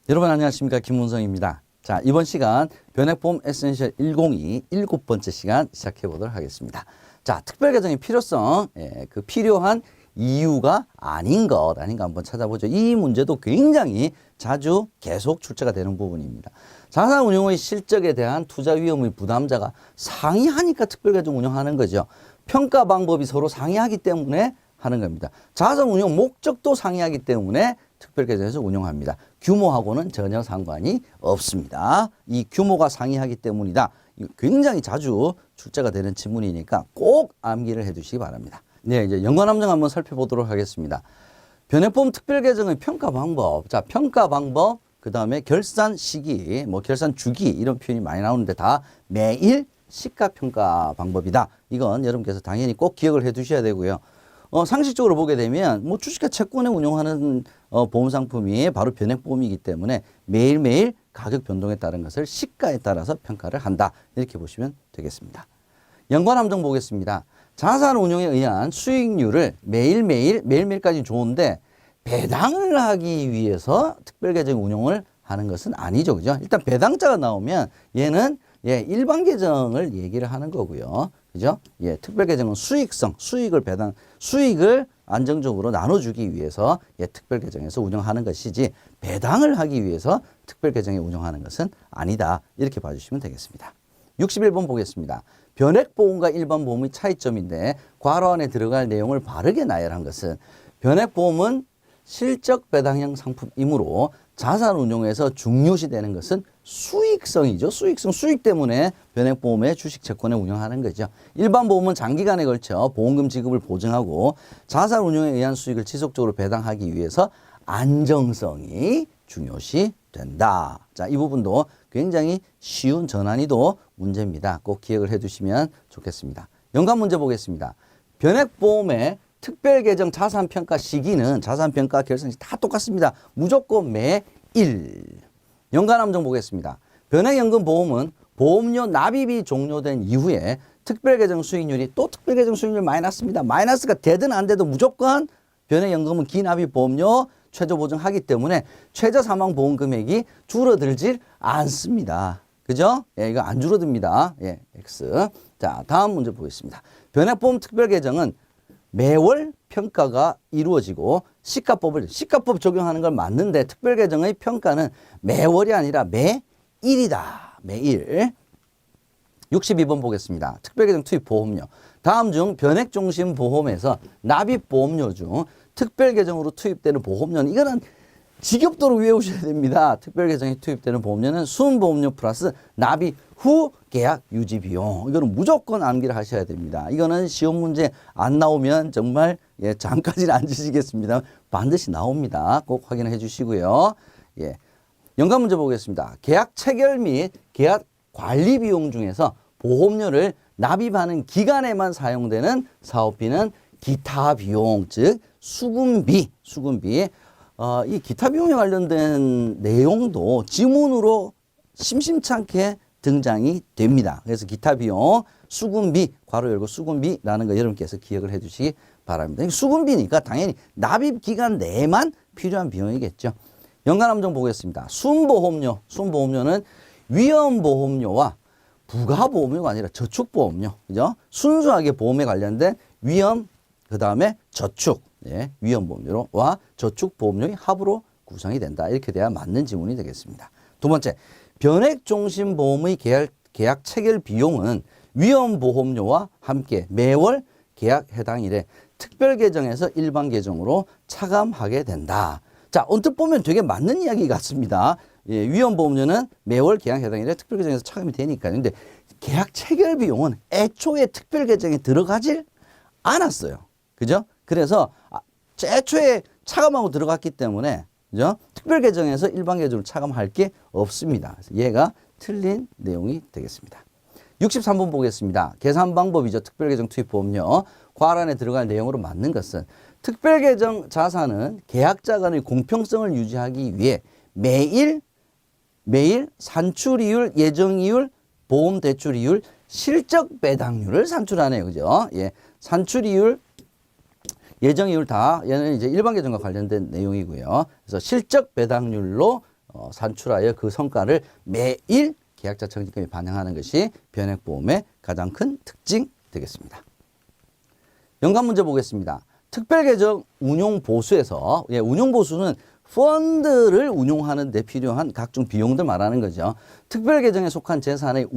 여러분 안녕하십니까, 김문성입니다. 자, 이번 시간 변액보험 에센셜 102 7번째 시간 시작해 보도록 하겠습니다. 자, 특별계정의 필요성, 그 필요한 이유가 아닌가 한번 찾아보죠. 이 문제도 굉장히 자주 계속 출제가 되는 부분입니다. 자산운용의 실적에 대한 투자 위험의 부담자가 상이하니까 특별계정 운영하는 거죠. 평가 방법이 서로 상이하기 때문에 하는 겁니다. 자산운용 목적도 상이하기 때문에 특별계정에서 운용합니다. 규모하고는 전혀 상관이 없습니다. 이 규모가 상이하기 때문이다. 굉장히 자주 출제가 되는 지문이니까 꼭 암기를 해 두시기 바랍니다. 네, 이제 연관함정 한번 살펴보도록 하겠습니다. 변액보험 특별계정의 평가 방법. 자, 평가 방법, 그 다음에 결산 시기, 결산 주기 이런 표현이 많이 나오는데 다 매일 시가평가 방법이다. 이건 여러분께서 당연히 꼭 기억을 해 두셔야 되고요. 상식적으로 보게 되면 주식과 채권에 운용하는 보험상품이 바로 변액보험이기 때문에 매일매일 가격 변동에 따른 것을 시가에 따라서 평가를 한다. 이렇게 보시면 되겠습니다. 연관함정 보겠습니다. 자산운용에 의한 수익률을 매일매일까지 좋은데 배당을 하기 위해서 특별계정 운용을 하는 것은 아니죠. 그죠? 일단 배당자가 나오면 얘는 일반 계정을 얘기를 하는 거고요. 그죠? 특별계정은 수익을 안정적으로 나눠주기 위해서 특별계정에서 운영하는 것이지 배당을 하기 위해서 특별계정에 운영하는 것은 아니다. 이렇게 봐주시면 되겠습니다. 61번 보겠습니다. 변액보험과 일반보험의 차이점인데 괄호 안에 들어갈 내용을 바르게 나열한 것은 변액보험은 실적 배당형 상품이므로 자산운용에서 중요시되는 것은 수익성이죠. 수익 때문에 변액보험의 주식 채권에 운영하는 거죠. 일반보험은 장기간에 걸쳐 보험금 지급을 보증하고 자산운용에 의한 수익을 지속적으로 배당하기 위해서 안정성이 중요시된다. 자, 이 부분도 굉장히 쉬운 전환이도 문제입니다. 꼭 기억을 해두시면 좋겠습니다. 연관 문제 보겠습니다. 변액보험의 특별계정 자산평가 시기는 자산평가 결산시 다 똑같습니다. 무조건 매일. 연관함정 보겠습니다. 변액연금보험은 보험료 납입이 종료된 이후에 특별계정 수익률이 또 특별계정 수익률 마이너스입니다. 마이너스가 되든 안 돼도 무조건 변액연금은 기납입 보험료 최저 보증하기 때문에 최저 사망 보험 금액이 줄어들질 않습니다. 그죠? 이거 안 줄어듭니다. X. 자, 다음 문제 보겠습니다. 변액보험 특별계정은 매월 평가가 이루어지고 시가법 적용하는 걸 맞는데 특별계정의 평가는 매월이 아니라 매일이다. 매일. 62번 보겠습니다. 특별계정 투입 보험료. 다음 중 변액중심 보험에서 납입 보험료 중 특별계정으로 투입되는 보험료는 이거는 지겹도록 외우셔야 됩니다. 특별계정에 투입되는 보험료는 순보험료 플러스 납입 후 계약 유지 비용. 이거는 무조건 암기를 하셔야 됩니다. 이거는 시험 문제 안 나오면 정말 잠까지는 앉으시겠습니다. 반드시 나옵니다. 꼭 확인해 주시고요. 연관 문제 보겠습니다. 계약 체결 및 계약 관리 비용 중에서 보험료를 납입하는 기간에만 사용되는 사업비는 기타 비용, 즉 수금비. 이 기타 비용에 관련된 내용도 지문으로 심심찮게 등장이 됩니다. 그래서 기타 비용, 수금비, 괄호 열고 수금비라는 거 여러분께서 기억을 해 주시기 바랍니다. 수금비니까 당연히 납입 기간 내만 필요한 비용이겠죠. 연관함정 보겠습니다. 순보험료는 위험보험료와 부가보험료가 아니라 저축보험료. 그죠? 순수하게 보험에 관련된 위험, 그 다음에 저축, 위험보험료와 저축보험료의 합으로 구성이 된다. 이렇게 돼야 맞는 지문이 되겠습니다. 두 번째, 변액중심보험의 계약 체결 비용은 위험보험료와 함께 매월 계약 해당일에 특별계정에서 일반계정으로 차감하게 된다. 자, 언뜻 보면 되게 맞는 이야기 같습니다. 위험보험료는 매월 계약 해당일에 특별계정에서 차감이 되니까요. 근데 계약 체결 비용은 애초에 특별계정에 들어가질 않았어요. 그죠? 그래서 애초에 차감하고 들어갔기 때문에 그죠? 특별계정에서 일반계정으로 차감할 게 없습니다. 그래서 얘가 틀린 내용이 되겠습니다. 63번 보겠습니다. 계산 방법이죠. 특별계정 투입 보험료. 괄호 안에 들어갈 내용으로 맞는 것은 특별계정 자산은 계약자 간의 공평성을 유지하기 위해 매일 산출이율, 예정이율, 보험대출이율, 실적 배당률을 산출하네요. 그죠? 산출이율, 예정이율 다 얘는 이제 일반 계정과 관련된 내용이고요. 그래서 실적 배당률로 산출하여 그 성과를 매일 계약자 적립금에 반영하는 것이 변액보험의 가장 큰 특징 되겠습니다. 연관 문제 보겠습니다. 특별계정 운용보수에서 운용보수는 펀드를 운용하는 데 필요한 각종 비용들 말하는 거죠. 특별계정에 속한 재산의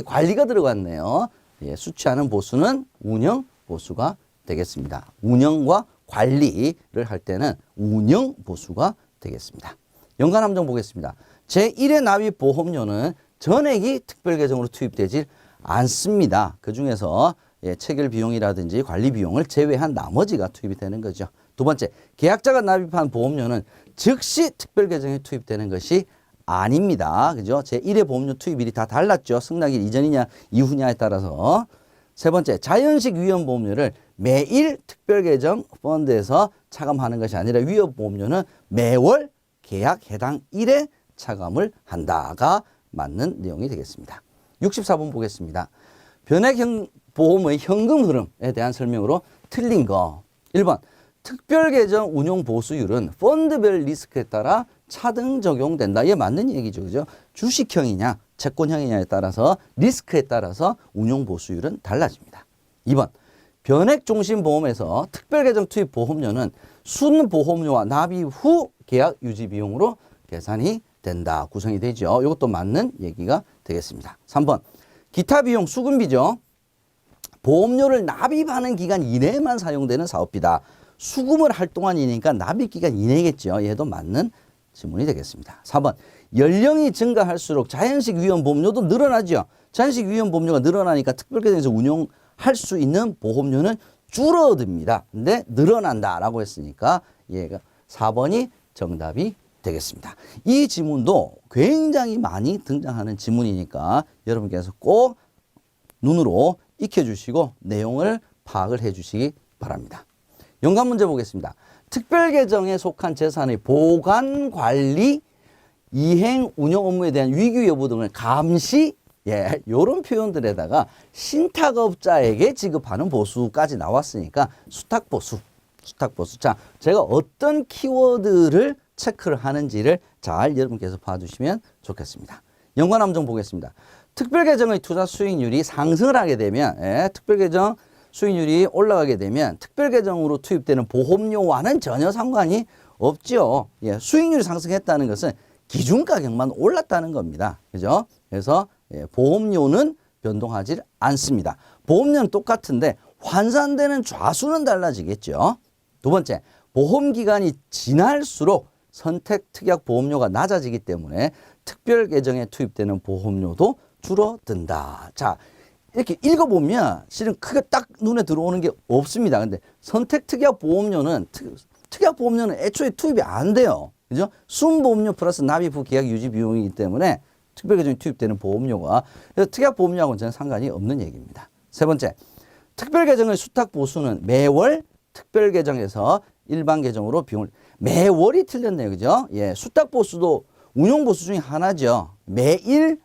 관리가 들어갔네요. 수취하는 보수는 운영보수가 되겠습니다. 운영과 관리를 할 때는 운영보수가 되겠습니다. 연관 함정 보겠습니다. 제1의 납입보험료는 전액이 특별계정으로 투입되지 않습니다. 그 중에서 체결 비용이라든지 관리 비용을 제외한 나머지가 투입이 되는 거죠. 두 번째, 계약자가 납입한 보험료는 즉시 특별계정에 투입되는 것이 아닙니다. 그죠? 제1의 보험료 투입일이 다 달랐죠. 승낙일 이전이냐 이후냐에 따라서. 세 번째, 자연식 위험보험료를 매일 특별계정 펀드에서 차감하는 것이 아니라 위험보험료는 매월 계약 해당 일에 차감을 한다가 맞는 내용이 되겠습니다. 64번 보겠습니다. 변액보험의 현금 흐름에 대한 설명으로 틀린 거. 1번, 특별계정 운용보수율은 펀드별 리스크에 따라 차등 적용된다. 이게 맞는 얘기죠. 그죠? 주식형이냐 채권형이냐에 따라서 리스크에 따라서 운용보수율은 달라집니다. 2번, 변액종신보험에서 특별계정 투입 보험료는 순보험료와 납입 후 계약 유지 비용으로 계산이 된다. 구성이 되죠. 이것도 맞는 얘기가 되겠습니다. 3번, 기타 비용 수금비죠. 보험료를 납입하는 기간 이내에만 사용되는 사업비다. 수금을 할 동안이니까 납입 기간 이내겠죠. 얘도 맞는 질문이 되겠습니다. 4번, 연령이 증가할수록 자연식 위험보험료도 늘어나죠. 자연식 위험보험료가 늘어나니까 특별계정에서 운용할 수 있는 보험료는 줄어듭니다. 근데 늘어난다라고 했으니까 얘가 4번이 정답이 되겠습니다. 이 지문도 굉장히 많이 등장하는 지문이니까 여러분께서 꼭 눈으로 익혀주시고 내용을 파악을 해주시기 바랍니다. 연관 문제 보겠습니다. 특별계정에 속한 재산의 보관, 관리, 이행, 운영 업무에 대한 위기 여부 등을 감시, 이런 표현들에다가 신탁업자에게 지급하는 보수까지 나왔으니까 수탁보수. 자, 제가 어떤 키워드를 체크를 하는지를 잘 여러분께서 봐주시면 좋겠습니다. 연관 함정 보겠습니다. 특별계정의 투자 수익률이 상승을 하게 되면, 특별계정 수익률이 올라가게 되면 특별계정으로 투입되는 보험료와는 전혀 상관이 없죠. 수익률이 상승했다는 것은 기준가격만 올랐다는 겁니다. 그죠? 그래서 보험료는 변동하지 않습니다. 보험료는 똑같은데 환산되는 좌수는 달라지겠죠. 두 번째, 보험기간이 지날수록 선택특약 보험료가 낮아지기 때문에 특별계정에 투입되는 보험료도 줄어든다. 자, 이렇게 읽어보면 실은 크게 딱 눈에 들어오는 게 없습니다. 근데 선택특약 보험료는 특약 보험료는 애초에 투입이 안 돼요. 그죠? 순보험료 플러스 납입 후 계약 유지 비용이기 때문에 특별계정에 투입되는 보험료가 그래서 특약 보험료하고는 전혀 상관이 없는 얘기입니다. 세 번째, 특별계정의 수탁보수는 매월 특별계정에서 일반계정으로 비용을 매월이 틀렸네요. 그죠? 수탁보수도 운용보수 중에 하나죠. 매일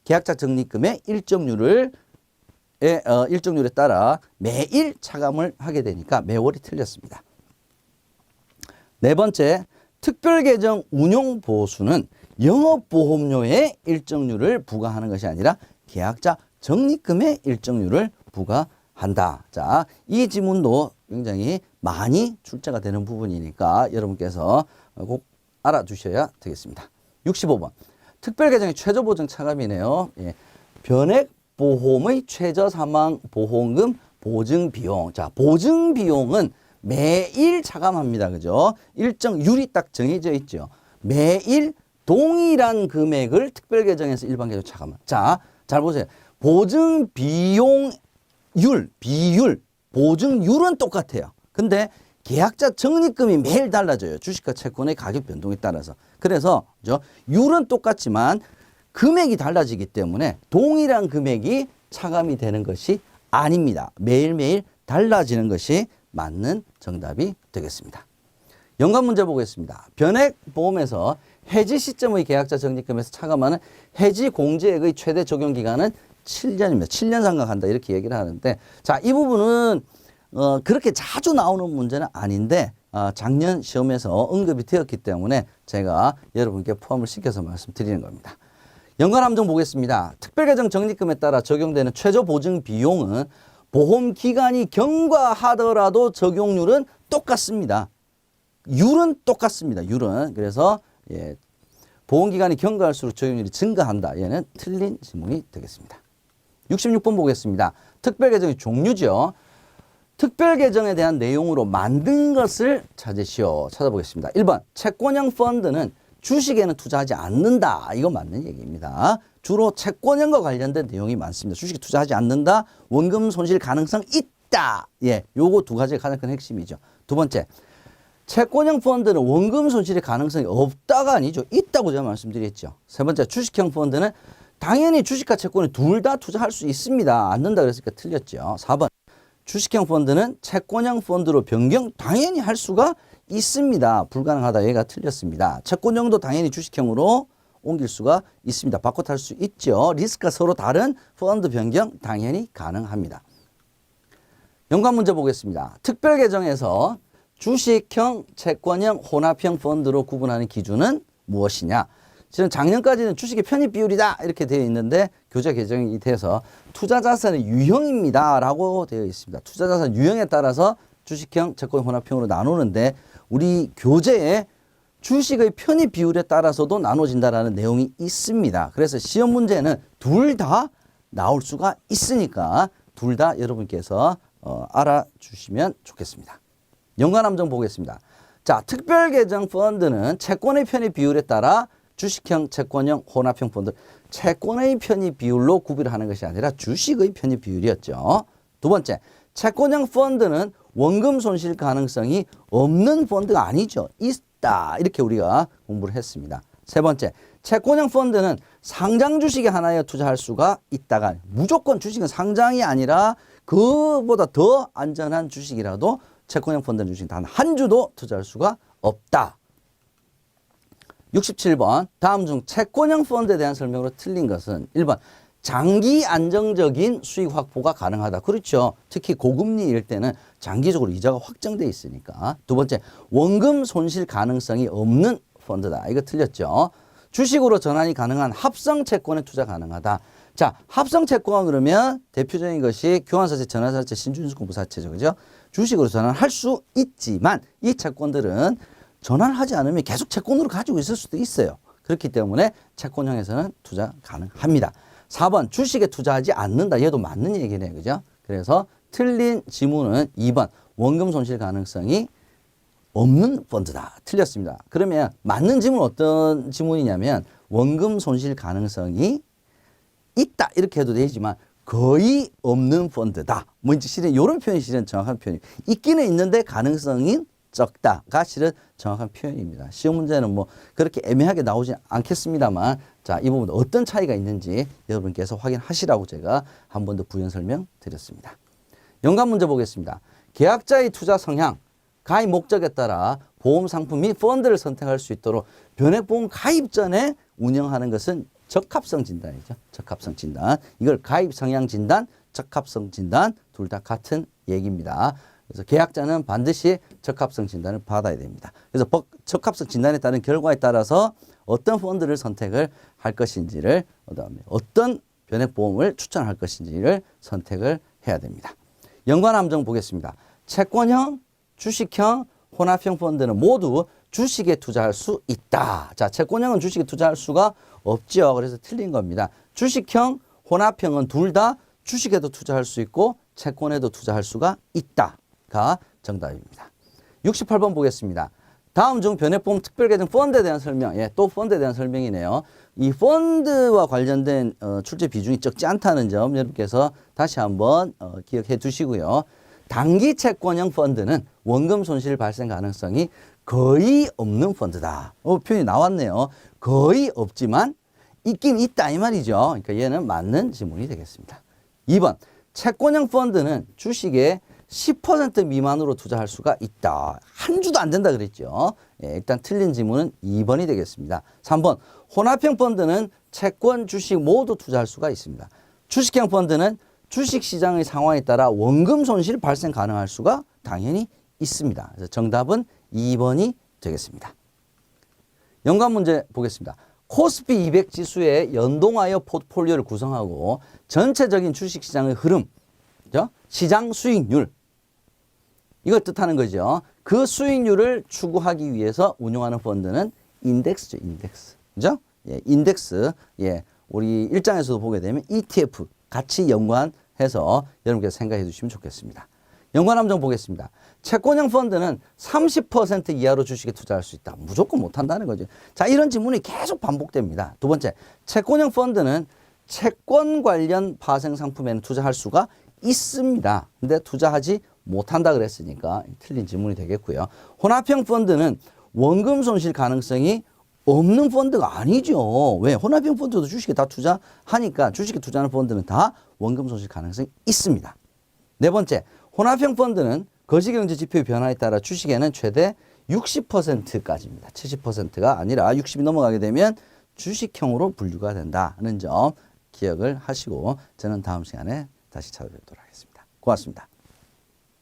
계약자 적립금의 일정률에 따라 매일 차감을 하게 되니까 매월이 틀렸습니다. 네 번째, 특별계정 운용보수는 영업보험료의 일정률을 부과하는 것이 아니라 계약자 적립금의 일정률을 부과한다. 자, 이 지문도 굉장히 많이 출제가 되는 부분이니까 여러분께서 꼭 알아두셔야 되겠습니다. 65번, 특별계정의 최저보증 차감이네요. 변액보험의 최저사망보험금 보증비용. 자, 보증비용은 매일 차감합니다. 그죠? 일정률이 딱 정해져 있죠. 매일 동일한 금액을 특별계정에서 일반계정 차감합니다. 자, 잘 보세요. 보증비용률, 보증률은 똑같아요. 근데 계약자 적립금이 매일 달라져요. 주식과 채권의 가격 변동에 따라서. 그래서 그죠? 율은 똑같지만 금액이 달라지기 때문에 동일한 금액이 차감이 되는 것이 아닙니다. 매일매일 달라지는 것이 맞는 정답이 되겠습니다. 연관 문제 보겠습니다. 변액보험에서 해지 시점의 계약자 적립금에서 차감하는 해지 공제액의 최대 적용 기간은 7년입니다. 7년 상각한다 이렇게 얘기를 하는데 자, 이 부분은 그렇게 자주 나오는 문제는 아닌데 작년 시험에서 언급이 되었기 때문에 제가 여러분께 포함을 시켜서 말씀드리는 겁니다. 연관함정 보겠습니다. 특별계정 적립금에 따라 적용되는 최저 보증 비용은 보험기간이 경과하더라도 적용률은 똑같습니다. 율은 똑같습니다. 율은. 그래서 보험기간이 경과할수록 적용률이 증가한다. 얘는 틀린 지문이 되겠습니다. 66번 보겠습니다. 특별계정의 종류죠. 특별계정에 대한 내용으로 만든 것을 찾으시오. 찾아보겠습니다. 1번 채권형 펀드는 주식에는 투자하지 않는다. 이거 맞는 얘기입니다. 주로 채권형과 관련된 내용이 많습니다. 주식에 투자하지 않는다. 원금 손실 가능성 있다. 요거 두 가지가 가장 큰 핵심이죠. 두 번째, 채권형 펀드는 원금 손실의 가능성이 없다가 아니죠. 있다고 제가 말씀드렸죠. 세 번째, 주식형 펀드는 당연히 주식과 채권을 둘 다 투자할 수 있습니다. 않는다 그랬으니까 틀렸죠. 4번, 주식형 펀드는 채권형 펀드로 변경 당연히 할 수가 있습니다. 불가능하다. 얘가 틀렸습니다. 채권형도 당연히 주식형으로 옮길 수가 있습니다. 바꿔 탈 수 있죠. 리스크가 서로 다른 펀드 변경 당연히 가능합니다. 연관 문제 보겠습니다. 특별계정에서 주식형, 채권형, 혼합형 펀드로 구분하는 기준은 무엇이냐? 지금 작년까지는 주식의 편입 비율이다 이렇게 되어 있는데 교재 개정이 돼서 투자자산의 유형입니다 라고 되어 있습니다. 투자자산 유형에 따라서 주식형, 채권, 혼합형으로 나누는데 우리 교재에 주식의 편입 비율에 따라서도 나눠진다라는 내용이 있습니다. 그래서 시험 문제는 둘 다 나올 수가 있으니까 둘 다 여러분께서 알아주시면 좋겠습니다. 연관함정 보겠습니다. 자, 특별계정 펀드는 채권의 편입 비율에 따라 주식형, 채권형, 혼합형 펀드 채권의 편입 비율로 구별하는 것이 아니라 주식의 편입 비율이었죠. 두 번째, 채권형 펀드는 원금 손실 가능성이 없는 펀드가 아니죠. 있다. 이렇게 우리가 공부를 했습니다. 세 번째, 채권형 펀드는 상장 주식에 하나에 투자할 수가 있다가 무조건 주식은 상장이 아니라 그보다 더 안전한 주식이라도 채권형 펀드는 주식 단 한 주도 투자할 수가 없다. 67번 다음 중 채권형 펀드에 대한 설명으로 틀린 것은 1번 장기 안정적인 수익 확보가 가능하다. 그렇죠. 특히 고금리일 때는 장기적으로 이자가 확정돼 있으니까. 두 번째, 원금 손실 가능성이 없는 펀드다. 이거 틀렸죠. 주식으로 전환이 가능한 합성 채권에 투자 가능하다. 자, 합성 채권 그러면 대표적인 것이 교환사채, 전환사채, 신준수공부사채죠. 그죠? 주식으로 전환할 수 있지만 이 채권들은 전환하지 않으면 계속 채권으로 가지고 있을 수도 있어요. 그렇기 때문에 채권형에서는 투자 가능합니다. 4번 주식에 투자하지 않는다. 얘도 맞는 얘기네요. 그죠? 그래서 틀린 지문은 2번 원금 손실 가능성이 없는 펀드다. 틀렸습니다. 그러면 맞는 지문은 어떤 지문이냐면 원금 손실 가능성이 있다. 이렇게 해도 되지만 거의 없는 펀드다. 뭔지 실은 이런 표현이 실은 정확한 표현이에요. 있기는 있는데 가능성이 적다가 실은 정확한 표현입니다. 시험 문제는 뭐 그렇게 애매하게 나오지 않겠습니다만 자, 이 부분 어떤 차이가 있는지 여러분께서 확인하시라고 제가 한 번 더 부연 설명 드렸습니다. 연관 문제 보겠습니다. 계약자의 투자 성향, 가입 목적에 따라 보험 상품 및 펀드를 선택할 수 있도록 변액보험 가입 전에 운영하는 것은 적합성 진단이죠. 적합성 진단. 이걸 가입 성향 진단, 적합성 진단 둘 다 같은 얘기입니다. 그래서 계약자는 반드시 적합성 진단을 받아야 됩니다. 그래서 적합성 진단에 따른 결과에 따라서 어떤 펀드를 선택을 할 것인지를 그다음에 어떤 변액보험을 추천할 것인지를 선택을 해야 됩니다. 연관함정 보겠습니다. 채권형, 주식형, 혼합형 펀드는 모두 주식에 투자할 수 있다. 자, 채권형은 주식에 투자할 수가 없죠. 그래서 틀린 겁니다. 주식형, 혼합형은 둘 다 주식에도 투자할 수 있고 채권에도 투자할 수가 있다가 정답입니다. 68번 보겠습니다. 다음 중 변액보험 특별계정 펀드에 대한 설명. 또 펀드에 대한 설명이네요. 이 펀드와 관련된 출제 비중이 적지 않다는 점 여러분께서 다시 한번 기억해 두시고요. 단기 채권형 펀드는 원금 손실 발생 가능성이 거의 없는 펀드다. 표현이 나왔네요. 거의 없지만 있긴 있다 이 말이죠. 그러니까 얘는 맞는 지문이 되겠습니다. 2번 채권형 펀드는 주식에 10% 미만으로 투자할 수가 있다. 한 주도 안 된다 그랬죠. 일단 틀린 지문은 2번이 되겠습니다. 3번 혼합형 펀드는 채권, 주식 모두 투자할 수가 있습니다. 주식형 펀드는 주식시장의 상황에 따라 원금 손실 발생 가능할 수가 당연히 있습니다. 그래서 정답은 2번이 되겠습니다. 연관 문제 보겠습니다. 코스피 200 지수에 연동하여 포트폴리오를 구성하고 전체적인 주식시장의 흐름, 그죠? 시장 수익률, 이걸 뜻하는 거죠. 그 수익률을 추구하기 위해서 운용하는 펀드는 인덱스죠, 인덱스. 그죠? 예, 인덱스. 예, 우리 일장에서도 보게 되면 ETF 같이 연관해서 여러분께서 생각해 주시면 좋겠습니다. 연관 함정 보겠습니다. 채권형 펀드는 30% 이하로 주식에 투자할 수 있다. 무조건 못한다는 거죠. 자, 이런 질문이 계속 반복됩니다. 두 번째, 채권형 펀드는 채권 관련 파생 상품에는 투자할 수가 있습니다. 근데 투자하지 못한다 그랬으니까 틀린 질문이 되겠고요. 혼합형 펀드는 원금 손실 가능성이 없는 펀드가 아니죠. 왜? 혼합형 펀드도 주식에 다 투자하니까 주식에 투자하는 펀드는 다 원금 손실 가능성이 있습니다. 네 번째, 혼합형 펀드는 거시경제 지표의 변화에 따라 주식에는 최대 60%까지입니다. 70%가 아니라 60이 넘어가게 되면 주식형으로 분류가 된다는 점 기억을 하시고 저는 다음 시간에 다시 찾아뵙도록 하겠습니다. 고맙습니다.